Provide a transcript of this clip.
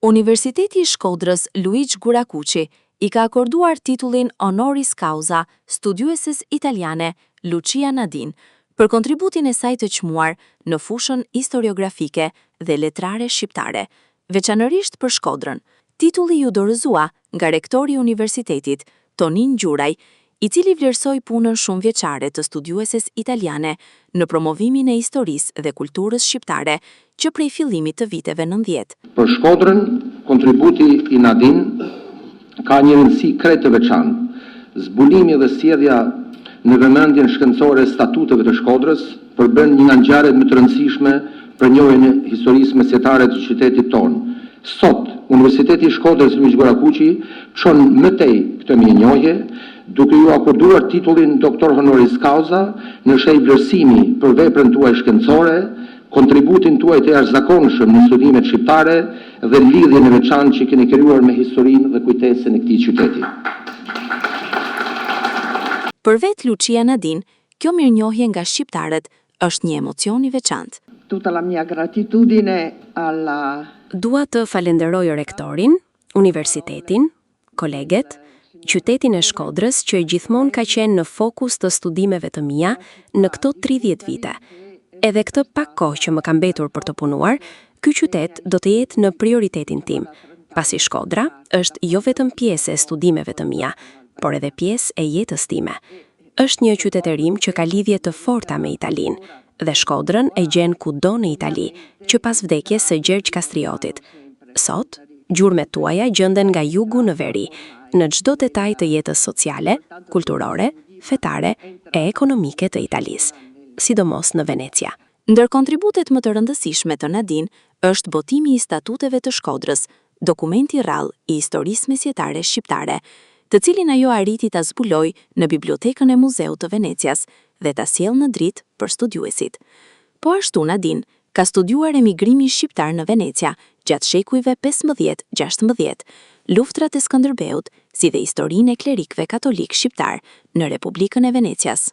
Universiteti i Shkodrës Luigi Gurakuqi i ka akorduar titullin honoris causa studiueses italiane Lucia Nadin për kontributin e saj të çmuar në fushën historiografike dhe letrare shqiptare, veçanërisht për Shkodrën. Titulli ju dorëzua nga rektori i universitetit, Tonin Gjuraj, i cili vlerësoi punën shumëvjeçare të studiueses italiane në promovimin e historisë dhe kulturës shqiptare që prej fillimit të viteve 90. Për Shkodrën, kontributi i Nadin ka një rëndësi krejt të veçantë. Zbulimi dhe sjellja në vëmendjen shkencore e statuteve të Shkodrës përbën një nga ngjarjet më të rëndësishme për njohjen e historisë mesjetare të qytetit tonë. Sot, Universiteti i Shkodrës Luigi Gurakuqi çon më tej këtë mirënjohje, duke ju akorduar titullin doktor honoris causa në shej vlerësimi për veprën tuaj shkencore, kontributin tuaj të jashtëzakonshëm në studimet shqiptare dhe lidhjen e veçantë që keni krijuar me historinë dhe kujtesën e këtij qyteti. Për vet Lucia Nadin, kjo mirënjohje nga shqiptarët është një emocion i veçantë. Tutta la mia gratitudine alla... Dua të falenderoj rektorin, universitetin, koleget, qytetin e Shkodrës që gjithmonë ka qenë në fokus të studimeve të mia në këto 30 vite. Edhe këtë pak kohë që më ka mbetur për të punuar, ky qytet do të jetë në prioritetin tim, pasi Shkodra është jo vetëm pjesë e studimeve të mia, por edhe pjesë e jetës time. Është një qytetërim që ka lidhje të forta me Italinë, dhe Shkodrën e gjen kudo në Itali, që pas vdekjes së Gjergj Kastriotit. Sot, gjurmet tuaja gjenden nga jugu në veri, në çdo detaj të jetës sociale, kulturore, fetare e ekonomike të Italisë, sidomos në Venecia. Ndër kontributet më të rëndësishme të Nadin është botimi i statuteve të Shkodrës, dokumenti rrallë i historisë mesjetare shqiptare, të cilin ajo arriti ta zbuloj në bibliotekën e Muzeut të Venecias dhe ta sjellë në dritë për studiuesit. Po ashtu Nadin ka studiuar emigrimin shqiptar në Venecia gjatë shekujve 15-16, luftrat e Skënderbeut, si dhe historinë e klerikëve katolik shqiptar në Republikën e Venecias.